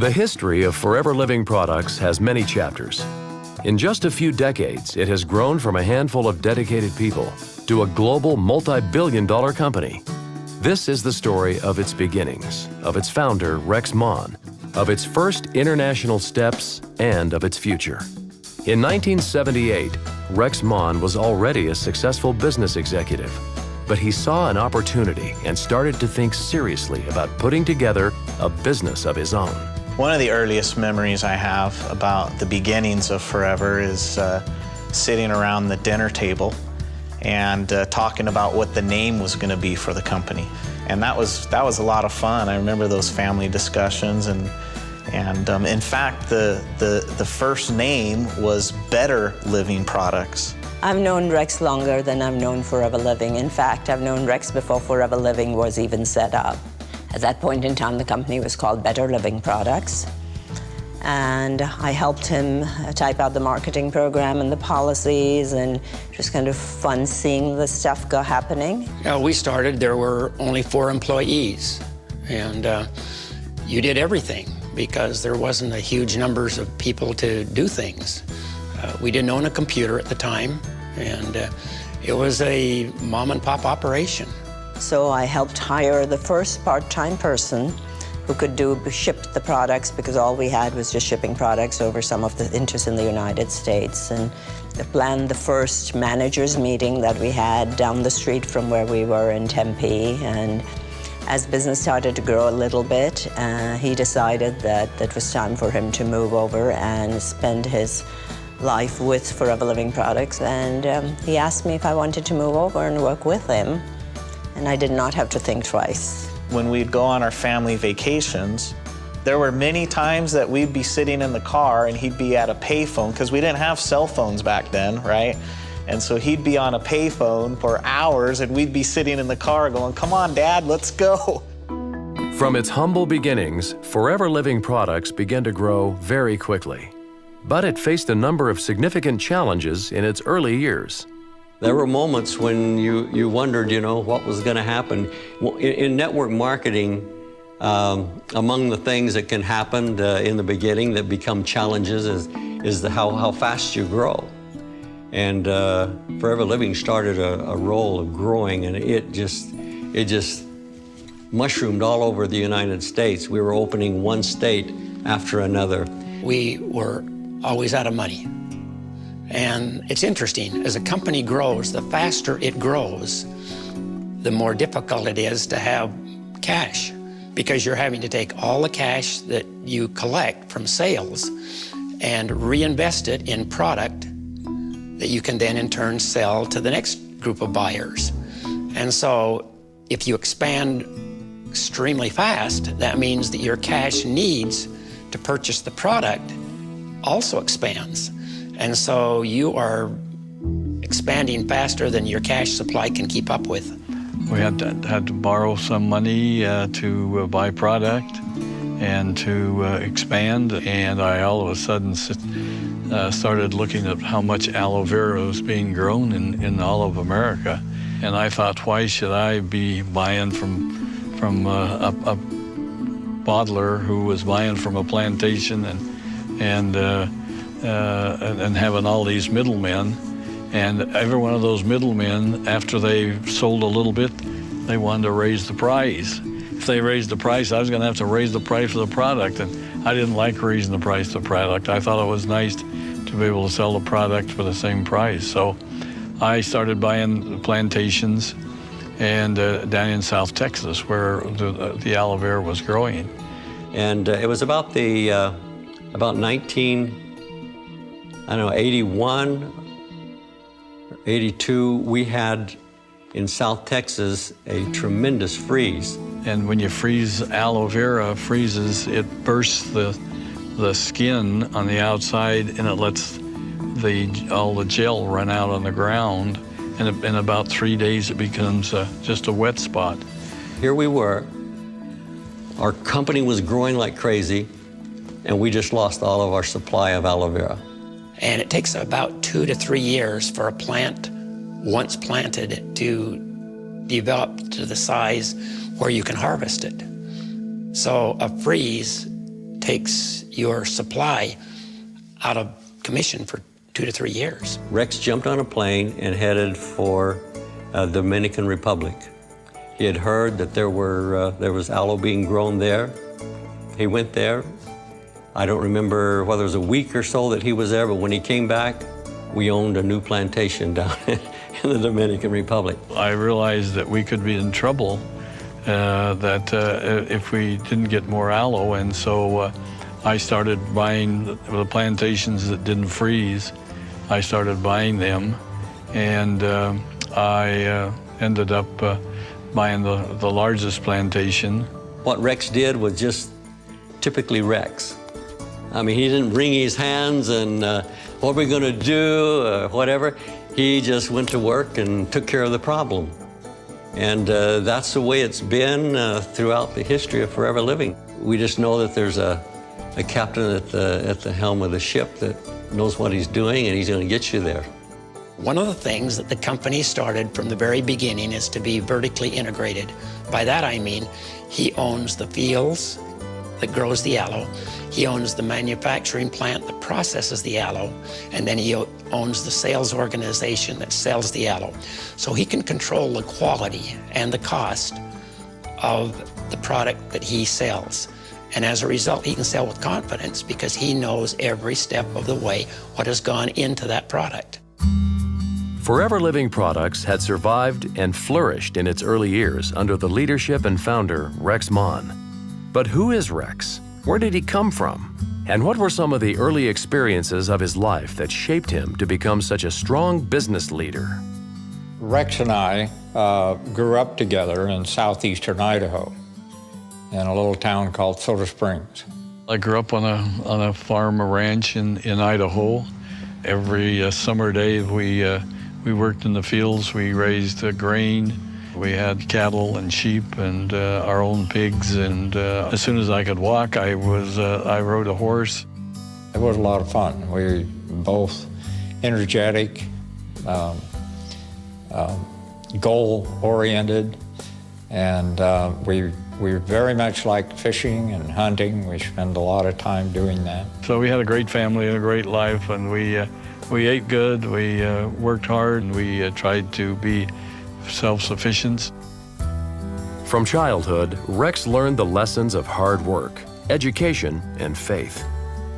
The history of Forever Living Products has many chapters. In just a few decades, it has grown from a handful of dedicated people to a global multi-billion-dollar company. This is the story of its beginnings, of its founder, Rex Mon, of its first international steps, and of its future. In 1978, Rex Mon was already a successful business executive, but he saw an opportunity and started to think seriously about putting together a business of his own. One of the earliest memories I have about the beginnings of Forever is sitting around the dinner table and talking about what the name was going to be for the company. And that was a lot of fun. I remember those family discussions, and in fact, the first name was Better Living Products. I've known Rex longer than I've known Forever Living. In fact, I've known Rex before Forever Living was even set up. At that point in time, the company was called Better Living Products. And I helped him type out the marketing program and the policies, and it was kind of fun seeing the stuff go happening. We started, there were only 4 employees, and you did everything because there wasn't a huge numbers of people to do things. We didn't own a computer at the time, and it was a mom-and-pop operation. So I helped hire the first part-time person who could ship the products, because all we had was just shipping products over some of the interests in the United States. And I planned the first managers meeting that we had down the street from where we were in Tempe. And as business started to grow a little bit, he decided that it was time for him to move over and spend his life with Forever Living Products. And he asked me if I wanted to move over and work with him. And I did not have to think twice. When we'd go on our family vacations, there were many times that we'd be sitting in the car and he'd be at a payphone, because we didn't have cell phones back then, right? And so he'd be on a payphone for hours, and we'd be sitting in the car going, "Come on, Dad, let's go." From its humble beginnings, Forever Living Products began to grow very quickly. But it faced a number of significant challenges in its early years. There were moments when you wondered, what was going to happen. Well, in network marketing, among the things that can happen in the beginning that become challenges is how fast you grow. And Forever Living started a role of growing, and it just mushroomed all over the United States. We were opening one state after another. We were always out of money. And it's interesting, as a company grows, the faster it grows, the more difficult it is to have cash, because you're having to take all the cash that you collect from sales and reinvest it in product that you can then in turn sell to the next group of buyers. And so if you expand extremely fast, that means that your cash needs to purchase the product also expands. And so you are expanding faster than your cash supply can keep up with. We had to borrow some money to buy product and to expand. And I all of a sudden started looking at how much aloe vera was being grown in all of America. And I thought, why should I be buying from a bottler who was buying from a plantation and having all these middlemen, and every one of those middlemen, after they sold a little bit, they wanted to raise the price. If they raised the price, I was going to have to raise the price of the product, and I didn't like raising the price of the product. I thought it was nice to be able to sell the product for the same price. So I started buying plantations and down in South Texas, where the aloe vera was growing. And it was about 81, 82, we had in South Texas a tremendous freeze. And when you freeze aloe vera, freezes, it bursts the skin on the outside, and it lets all the gel run out on the ground. And in about 3 days, it becomes just a wet spot. Here we were, our company was growing like crazy, and we just lost all of our supply of aloe vera. And it takes about 2 to 3 years for a plant, once planted, to develop to the size where you can harvest it. So a freeze takes your supply out of commission for 2 to 3 years. Rex jumped on a plane and headed for Dominican Republic. He had heard that there was aloe being grown there. He went there. I don't remember whether it was a week or so that he was there, but when he came back, we owned a new plantation down in the Dominican Republic. I realized that we could be in trouble, if we didn't get more aloe, and so I started buying the plantations that didn't freeze. I started buying them, and I ended up buying the largest plantation. What Rex did was just typically Rex. I mean, he didn't wring his hands and what are we going to do, whatever. He just went to work and took care of the problem. And that's the way it's been throughout the history of Forever Living. We just know that there's a captain at the helm of the ship that knows what he's doing, and he's going to get you there. One of the things that the company started from the very beginning is to be vertically integrated. By that I mean he owns the fields that grows the aloe, he owns the manufacturing plant that processes the aloe, and then he owns the sales organization that sells the aloe. So he can control the quality and the cost of the product that he sells. And as a result, he can sell with confidence because he knows every step of the way what has gone into that product. Forever Living Products had survived and flourished in its early years under the leadership and founder, Rex Mon. But who is Rex? Where did he come from? And what were some of the early experiences of his life that shaped him to become such a strong business leader? Rex and I grew up together in southeastern Idaho in a little town called Soda Springs. I grew up on a farm, a ranch in Idaho. Every summer day we worked in the fields. We raised grain. We had cattle and sheep and our own pigs. And as soon as I could walk, I rode a horse. It was a lot of fun. We were both energetic, goal-oriented, and we very much liked fishing and hunting. We spent a lot of time doing that. So we had a great family and a great life, and we ate good, we worked hard, and we tried to be self-sufficient. From childhood, Rex learned the lessons of hard work, education, and faith.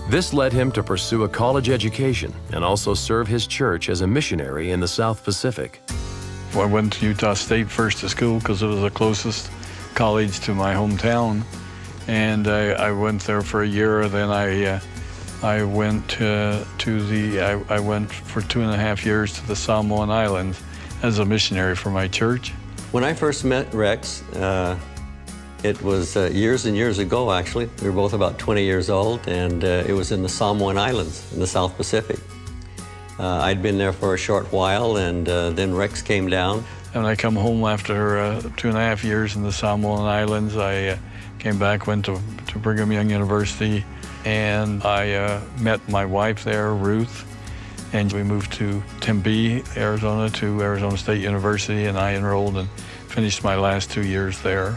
This led him to pursue a college education and also serve his church as a missionary in the South Pacific. I went to Utah State first to school because it was the closest college to my hometown, and I went there for a year. Then I went for 2.5 years to the Samoan Islands as a missionary for my church. When I first met Rex, it was years and years ago, actually. We were both about 20 years old, and it was in the Samoan Islands in the South Pacific. I'd been there for a short while, and then Rex came down. And I come home after 2.5 years in the Samoan Islands. I came back, went to Brigham Young University, and I met my wife there, Ruth, and we moved to Tempe, Arizona, to Arizona State University, and I enrolled and finished my last 2 years there.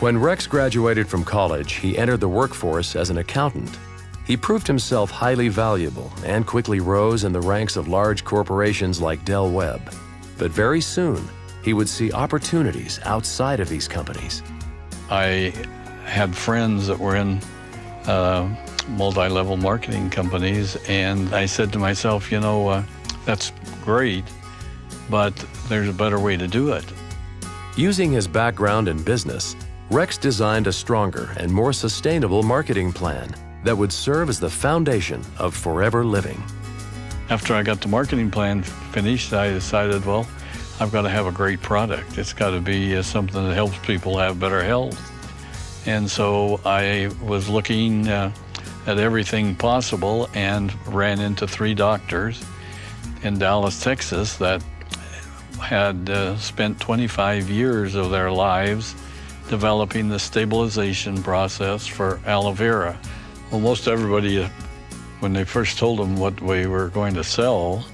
When Rex graduated from college, he entered the workforce as an accountant. He proved himself highly valuable and quickly rose in the ranks of large corporations like Del Webb. But very soon, he would see opportunities outside of these companies. I had friends that were in multi-level marketing companies, and I said to myself, you know, that's great, but there's a better way to do it. Using his background in business, Rex designed a stronger and more sustainable marketing plan that would serve as the foundation of Forever Living. After I got the marketing plan finished, I decided, well, I've got to have a great product. It's got to be something that helps people have better health. And so I was looking at everything possible and ran into 3 doctors in Dallas, Texas that had spent 25 years of their lives developing the stabilization process for aloe vera. Well, most everybody, when they first told them what we were going to sell,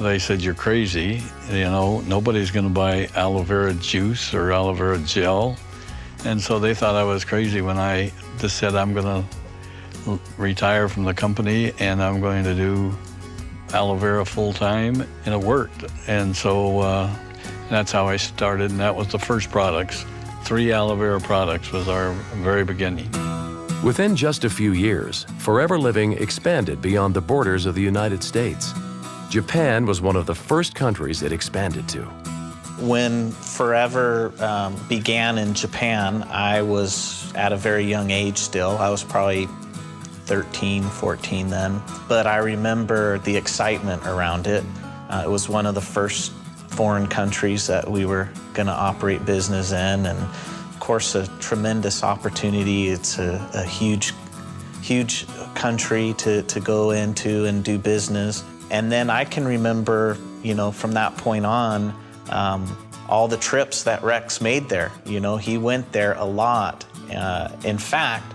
they said, you're crazy. You know, nobody's going to buy aloe vera juice or aloe vera gel. And so they thought I was crazy when I just said, I'm going to retire from the company and I'm going to do aloe vera full-time, and it worked. And so that's how I started, and that was the first products. 3 aloe vera products was our very beginning. Within just a few years, Forever Living expanded beyond the borders of the United States. Japan was one of the first countries it expanded to. When Forever began in Japan, I was at a very young age still. I was probably 13, 14 then. But I remember the excitement around it. It was one of the first foreign countries that we were going to operate business in, and of course a tremendous opportunity. It's a huge country to go into and do business. And then I can remember, you know, from that point on, all the trips that Rex made there. You know, he went there a lot. In fact,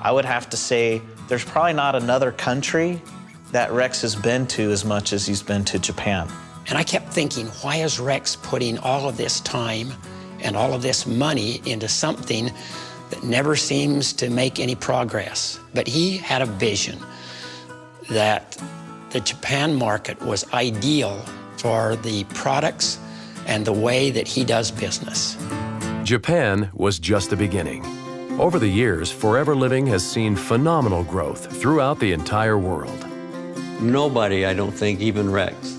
I would have to say there's probably not another country that Rex has been to as much as he's been to Japan. And I kept thinking, why is Rex putting all of this time and all of this money into something that never seems to make any progress? But he had a vision that the Japan market was ideal for the products and the way that he does business. Japan was just the beginning. Over the years, Forever Living has seen phenomenal growth throughout the entire world. Nobody, I don't think, even Rex,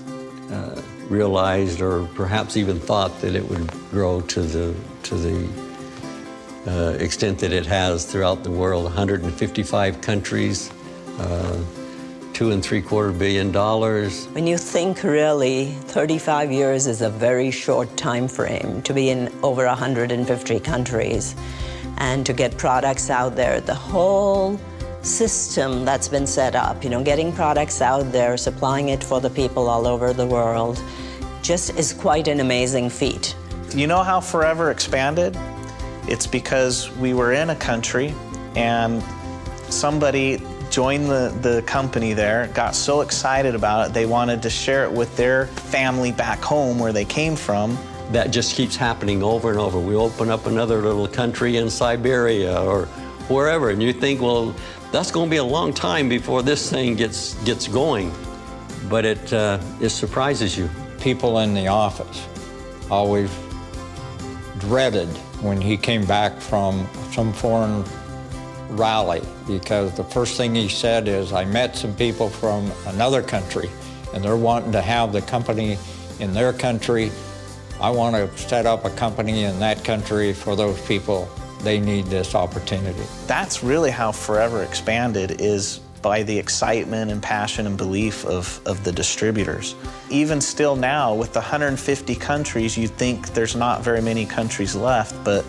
realized or perhaps even thought that it would grow to the extent that it has throughout the world. 155 countries, $2.75 billion. When you think really, 35 years is a very short time frame to be in over 150 countries and to get products out there. The whole system that's been set up, you know, getting products out there, supplying it for the people all over the world, just is quite an amazing feat. You know how Forever expanded? It's because we were in a country and somebody joined the company there, got so excited about it, they wanted to share it with their family back home where they came from. That just keeps happening over and over. We open up another little country in Siberia or wherever, and you think, well, that's going to be a long time before this thing gets going. But it surprises you. People in the office always dreaded when he came back from some foreign rally, because the first thing he said is, I met some people from another country and they're wanting to have the company in their country. I want to set up a company in that country for those people. They need this opportunity. That's really how Forever expanded, is by the excitement and passion and belief of the distributors. Even still now, with the 150 countries, you'd think there's not very many countries left, but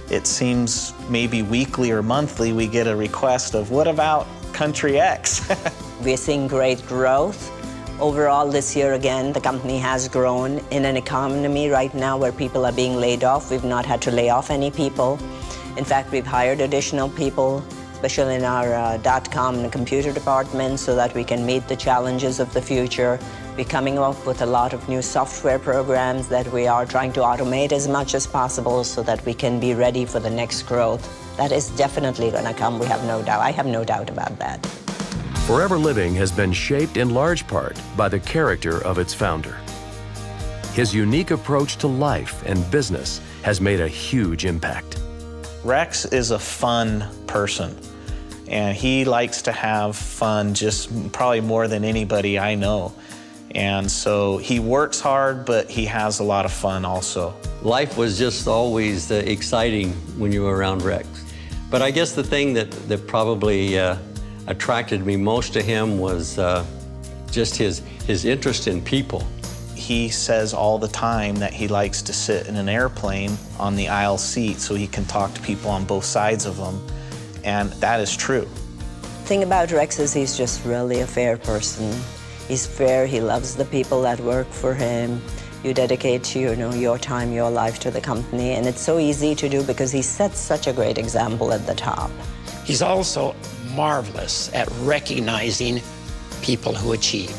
it seems maybe weekly or monthly we get a request of, what about country X? We're seeing great growth. Overall this year again, the company has grown in an economy right now where people are being laid off. We've not had to lay off any people. In fact, we've hired additional people, especially in our .com and computer department, so that we can meet the challenges of the future. We're coming up with a lot of new software programs that we are trying to automate as much as possible so that we can be ready for the next growth. That is definitely going to come, we have no doubt. I have no doubt about that. Forever Living has been shaped in large part by the character of its founder. His unique approach to life and business has made a huge impact. Rex is a fun person, and he likes to have fun just probably more than anybody I know. And so he works hard, but he has a lot of fun also. Life was just always exciting when you were around Rex. But I guess the thing that probably attracted me most to him was just his interest in people. He says all the time that he likes to sit in an airplane on the aisle seat so he can talk to people on both sides of them, and that is true. The thing about Rex is he's just really a fair person. He's fair, he loves the people that work for him. You dedicate, you know, your time, your life to the company, and it's so easy to do because he sets such a great example at the top. He's also marvelous at recognizing people who achieve.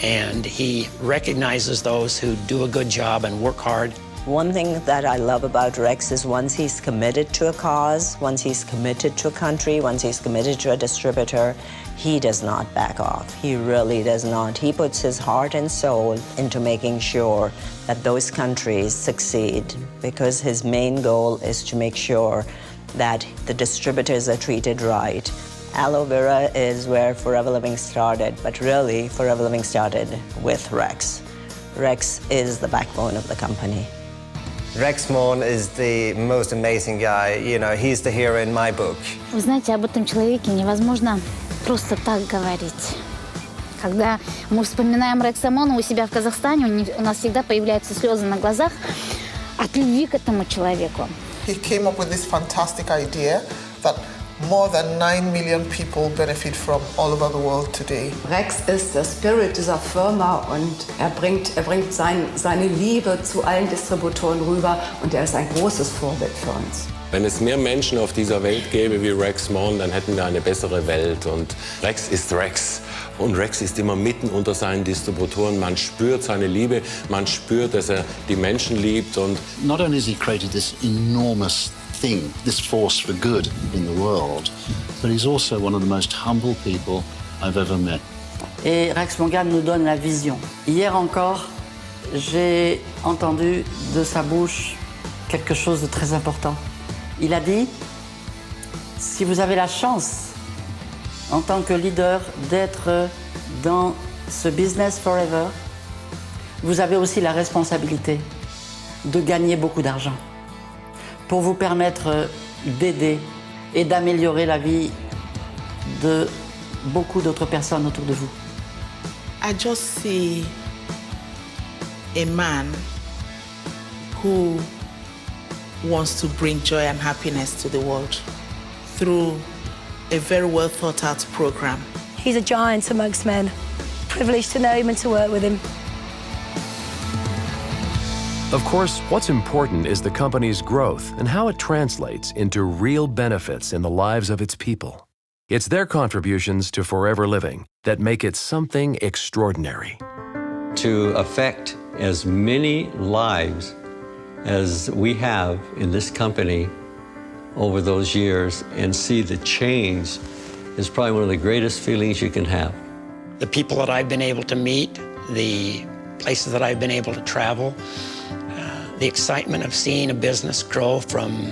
And he recognizes those who do a good job and work hard, One thing that I love about Rex is once he's committed to a cause, once he's committed to a country, once he's committed to a distributor, he does not back off. He really does not. He puts his heart and soul into making sure that those countries succeed, because his main goal is to make sure that the distributors are treated right. Aloe vera is where Forever Living started, but really Forever Living started with Rex. Rex is the backbone of the company. Rex is the most amazing guy. You know, he's the hero in my book. Вы знаете, об этом человеке невозможно просто так говорить. Когда мы вспоминаем Рекса Мона у себя в Казахстане, у нас всегда появляются слезы на глазах от любви к этому человеку. He came up with this fantastic idea that more than 9 million people benefit from all over the world today. Rex ist der Spirit dieser Firma und er bringt seine Liebe zu allen Distributoren rüber und er ist ein großes Vorbild für uns. Wenn es mehr Menschen auf dieser Welt gäbe wie Rex Mon, dann hätten wir eine bessere Welt. Und Rex ist Rex. Und Rex ist immer mitten unter seinen Distributoren. Man spürt seine Liebe, man spürt, dass die Menschen liebt. Und not only has he created this enormous thing, this force for good in the world, but he's also one of the most humble people I've ever met. Et Rex Mongal nous donne la vision. Hier encore, j'ai entendu de sa bouche quelque chose de très important. Il a dit, si vous avez la chance, en tant que leader, d'être dans ce business forever, vous avez aussi la responsabilité de gagner beaucoup d'argent pour vous permettre d'aider et d'améliorer la vie de beaucoup d'autres personnes autour de vous. I just see a man who wants to bring joy and happiness to the world through a very well thought out program. He's a giant amongst men. Privileged to know him and to work with him. Of course, what's important is the company's growth and how it translates into real benefits in the lives of its people. It's their contributions to Forever Living that make it something extraordinary. To affect as many lives as we have in this company over those years and see the change is probably one of the greatest feelings you can have. The people that I've been able to meet, the places that I've been able to travel, the excitement of seeing a business grow from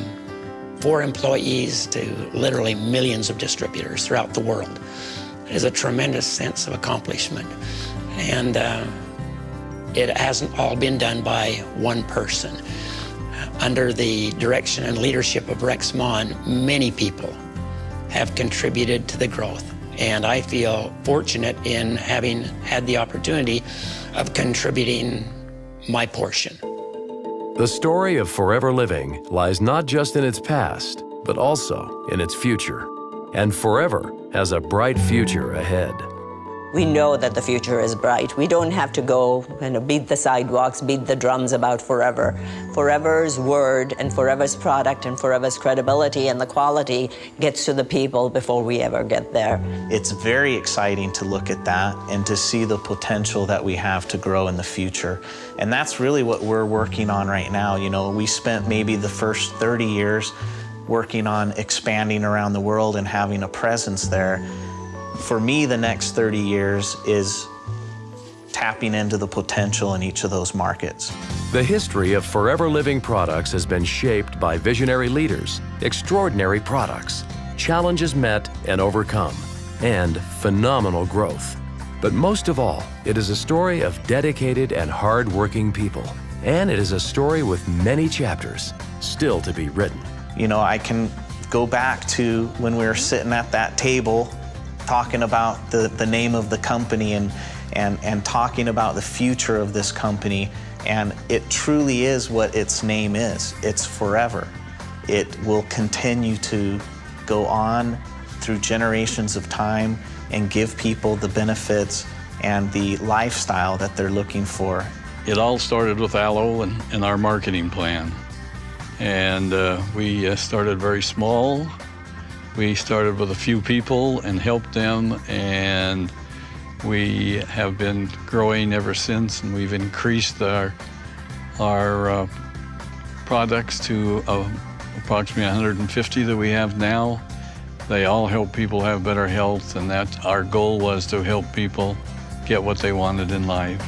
4 employees to literally millions of distributors throughout the world is a tremendous sense of accomplishment. And it hasn't all been done by one person. Under the direction and leadership of Rex Mon, many people have contributed to the growth. And I feel fortunate in having had the opportunity of contributing my portion. The story of Forever Living lies not just in its past, but also in its future. And Forever has a bright future ahead. We know that the future is bright. We don't have to go and beat the sidewalks, beat the drums about Forever. Forever's word and Forever's product and Forever's credibility and the quality gets to the people before we ever get there. It's very exciting to look at that and to see the potential that we have to grow in the future. And that's really what we're working on right now. You know, we spent maybe the first 30 years working on expanding around the world and having a presence there. For me, the next 30 years is tapping into the potential in each of those markets. The history of Forever Living products has been shaped by visionary leaders, extraordinary products, challenges met and overcome, and phenomenal growth. But most of all, it is a story of dedicated and hard-working people. And it is a story with many chapters still to be written. You know, I can go back to when we were sitting at that table talking about the name of the company and talking about the future of this company. And it truly is what its name is. It's forever. It will continue to go on through generations of time and give people the benefits and the lifestyle that they're looking for. It all started with Aloe and our marketing plan. And we started very small. We started with a few people and helped them, and we have been growing ever since, and we've increased our products to approximately 150 that we have now. They all help people have better health, and that our goal was to help people get what they wanted in life.